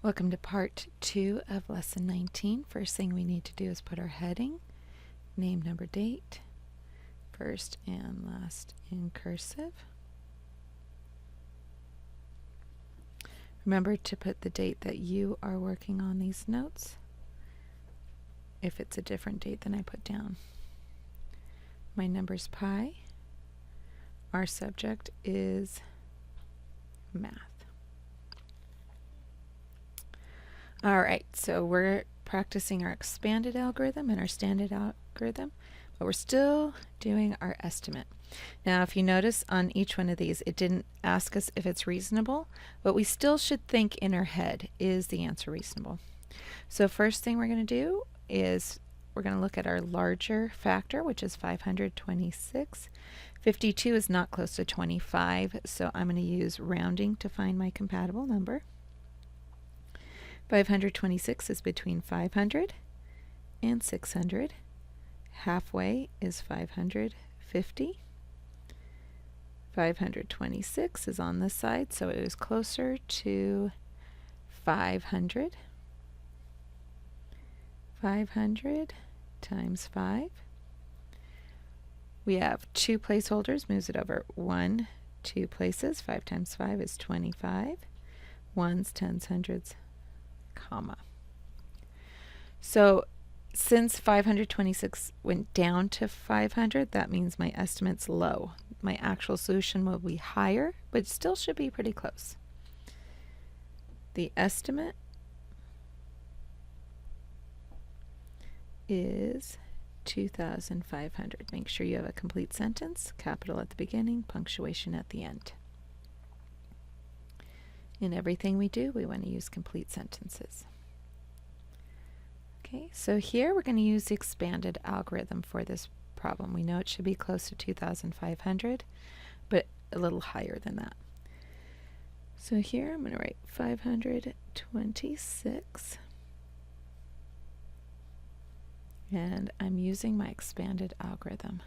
Welcome to part 2 of lesson 19. First thing we need to do is put our heading, name, number, date, first and last in cursive. Remember to put the date that you are working on these notes, if it's a different date than I put down. My number's pi. Our subject is math. Alright, so we're practicing our expanded algorithm and our standard algorithm, but we're still doing our estimate. Now if you notice on each one of these, it didn't ask us if it's reasonable, but we still should think in our head, is the answer reasonable? So first thing we're going to do is we're going to look at our larger factor, which is 526. 52 is not close to 25, so I'm going to use rounding to find my compatible number. 526 is between 500 and 600. Halfway is 550. 526 is on this side, so it is closer to 500. 500 times 5. We have two placeholders, moves it over 1, 2 places. 5 times 5 is 25. Ones, tens, hundreds, comma. So since 526 went down to 500, that means my estimate's low. My actual solution will be higher, but still should be pretty close. The estimate is 2,500. Make sure you have a complete sentence, capital at the beginning, punctuation at the end. In everything we do, we want to use complete sentences. Okay, so here we're going to use the expanded algorithm for this problem. We know it should be close to 2,500, but a little higher than that. So here I'm going to write 526, and I'm using my expanded algorithm.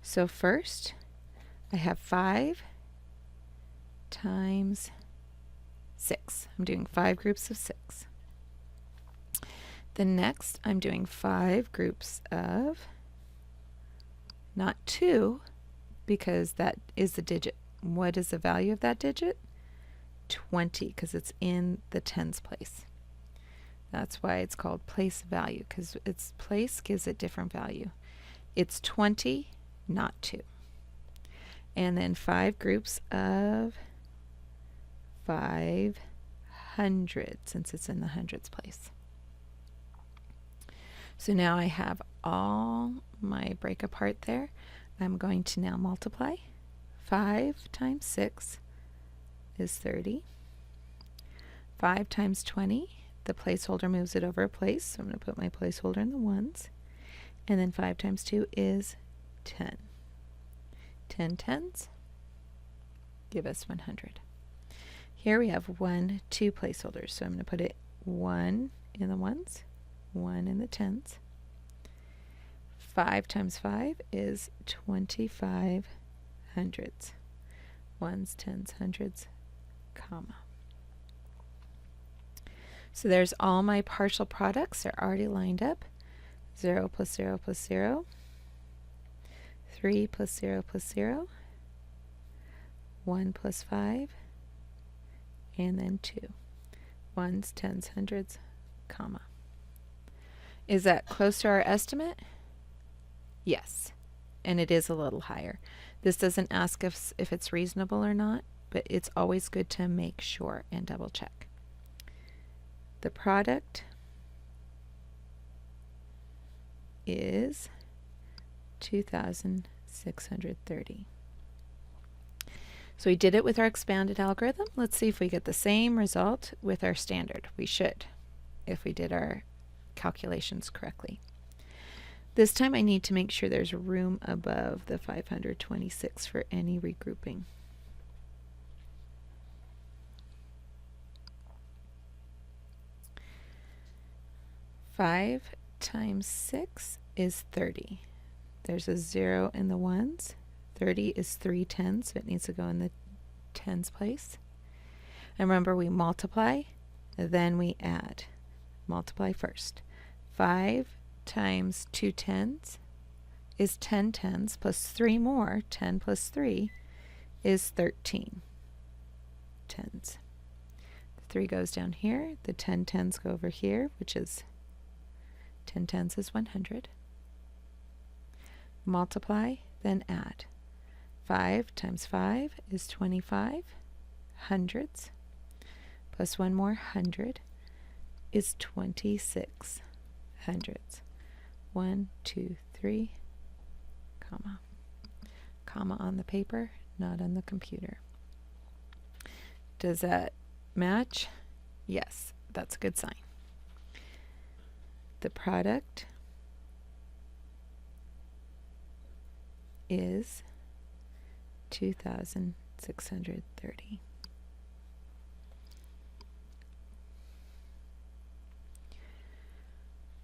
So first, I have 5 times 6. I'm doing 5 groups of 6. Then next, I'm doing 5 groups of, not 2, because that is the digit. What is the value of that digit? 20, because it's in the tens place. That's why it's called place value, because its place gives it different value. It's 20, not 2. And then 5 groups of 500, since it's in the hundreds place. So now I have all my break apart there. I'm going to now multiply. 5 times 6 is 30. 5 times 20, the placeholder moves it over a place, so I'm going to put my placeholder in the ones. And then 5 times 2 is 10. 10 tens give us 100. Here we have 1, 2 placeholders, so I'm going to put it 1 in the ones, 1 in the tens. 5 times 5 is 25 hundreds. Ones, tens, hundreds, comma. So there's all my partial products. They're already lined up. 0 plus 0 plus 0. 3 plus 0 plus 0. 1 plus 5. And then 2. Ones, tens, hundreds, comma. Is that close to our estimate? Yes, and it is a little higher. This doesn't ask if it's reasonable or not, but it's always good to make sure and double check. The product is 2,630. So we did it with our expanded algorithm. Let's see if we get the same result with our standard. We should, if we did our calculations correctly. This time I need to make sure there's room above the 526 for any regrouping. Five times 6 is 30. There's a 0 in the ones. 30 is 3 tens, so it needs to go in the tens place. And remember, we multiply. then we add. Multiply first. 5 times 2 tens is 10 tens, plus 3 more, 10 plus 3 is 13 tens. The 3 goes down here, the 10 tens go over here, which is 10 tens is 100. Multiply, then add. 5 times 5 is 25 hundredths, plus 1 more 100 is 26 hundredths. 1, 2, 3, comma. Comma on the paper, not on the computer. Does that match? Yes, that's a good sign. The product is 2,630.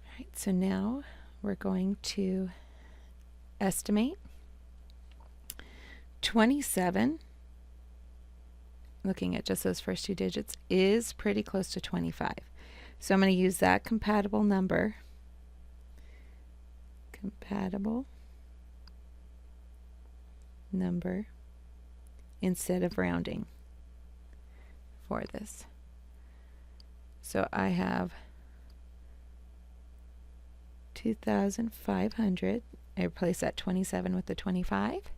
All right, so now we're going to estimate 27, looking at just those first two digits, is pretty close to 25. So I'm going to use that compatible number, instead of rounding for this. So I have 2,500. I replace that 27 with the 25,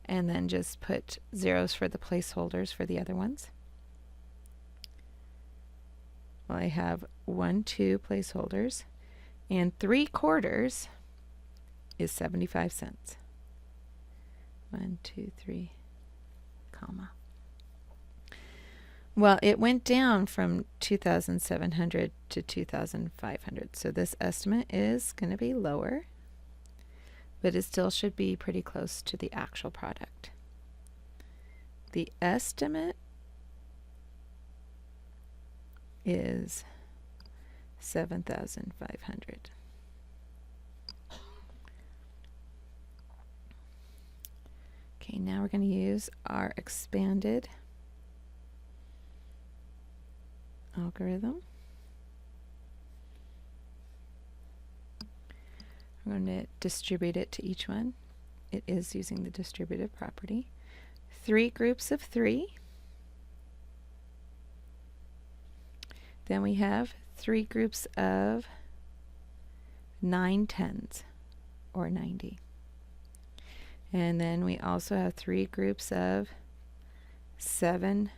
and then just put zeros for the placeholders for the other ones. Well, I have 1, 2 placeholders, and 3/4 is 75 cents. 1, 2, 3, comma. Well, it went down from 2,700 to 2,500, so this estimate is going to be lower, but it still should be pretty close to the actual product. The estimate is 7,500. Okay, now we're going to use our expanded algorithm. I'm going to distribute it to each one. It is using the distributive property. 3 groups of 3. Then we have 3 groups of 9 tens, or 90. And then we also have 3 groups of 7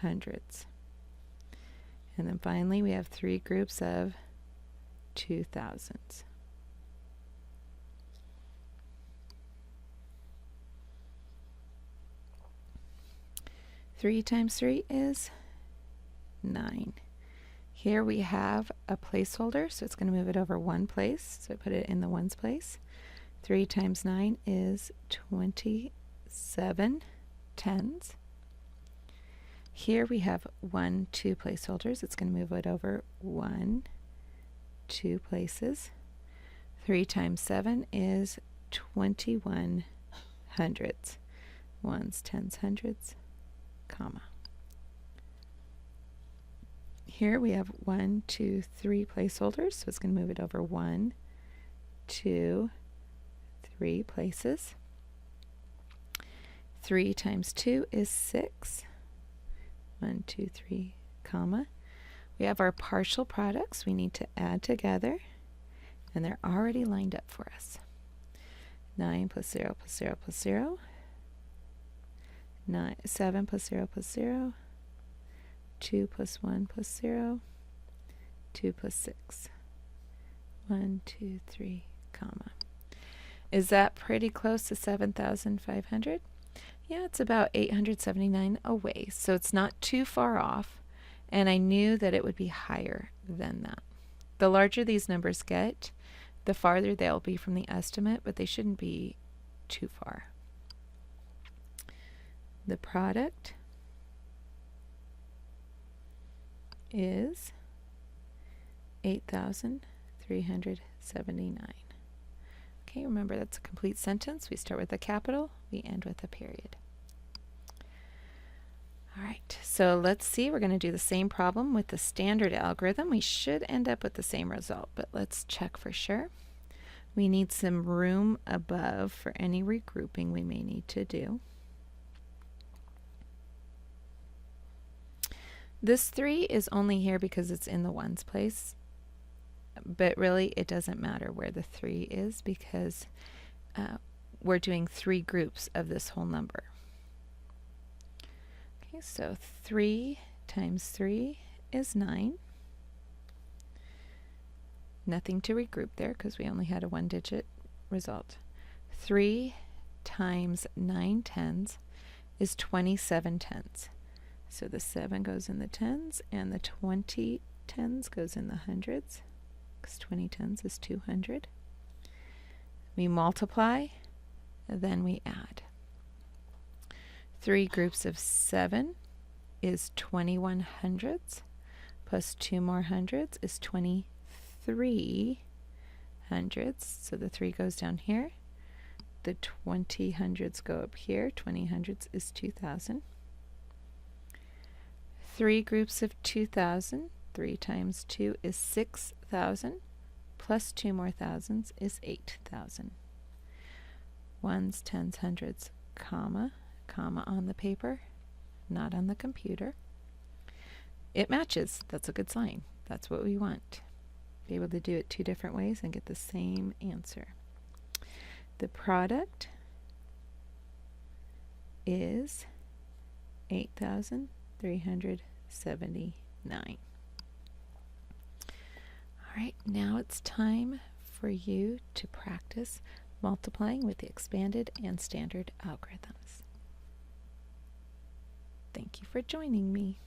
hundredths. And then finally we have 3 groups of 2,000s. Three times 3 is 9. Here we have a placeholder, so it's going to move it over one place, so I put it in the ones place. 3 times 9 is 27 tens. Here we have 1, 2 placeholders. It's going to move it over 1, 2 places. 3 times 7 is 21 hundredths. Ones, tens, hundreds, comma. Here we have 1, 2, 3 placeholders, so it's going to move it over 1, 2, 3 places. 3 times 2 is 6. 1, 2, 3, comma. We have our partial products we need to add together, and they're already lined up for us. 9 plus 0 plus 0 plus 0. 7 plus 0 plus 0. 2 plus 1 plus 0. 2 plus 6. 1, 2, 3, comma. Is that pretty close to 7,500? Yeah, it's about 879 away, so it's not too far off, and I knew that it would be higher than that. The larger these numbers get, the farther they'll be from the estimate, but they shouldn't be too far. The product is 8,379. Okay, remember that's a complete sentence. We start with a capital, we end with a period. All right, so let's see. We're going to do the same problem with the standard algorithm. We should end up with the same result, but let's check for sure. We need some room above for any regrouping we may need to do. This 3 is only here because it's in the ones place, but really it doesn't matter where the 3 is because we're doing 3 groups of this whole number. Okay, so 3 times 3 is 9. Nothing to regroup there because we only had a 1-digit result. 3 times 9 tens is 27 tens. So the 7 goes in the tens and the 20 tens goes in the hundreds because 20 tens is 200. We multiply, then we add. 3 groups of 7 is 21 hundreds plus 2 more hundreds is 23 hundreds. So the 3 goes down here. The 20 hundreds go up here. 20 hundreds is 2,000. 3 groups of 2,000. 3 times 2 is 6,000. Plus 2 more thousands is 8,000. Ones, tens, hundreds, comma, comma on the paper, not on the computer. It matches. That's a good sign. That's what we want. Be able to do it 2 different ways and get the same answer. The product is 8,379. All right, now it's time for you to practice multiplying with the expanded and standard algorithms. Thank you for joining me.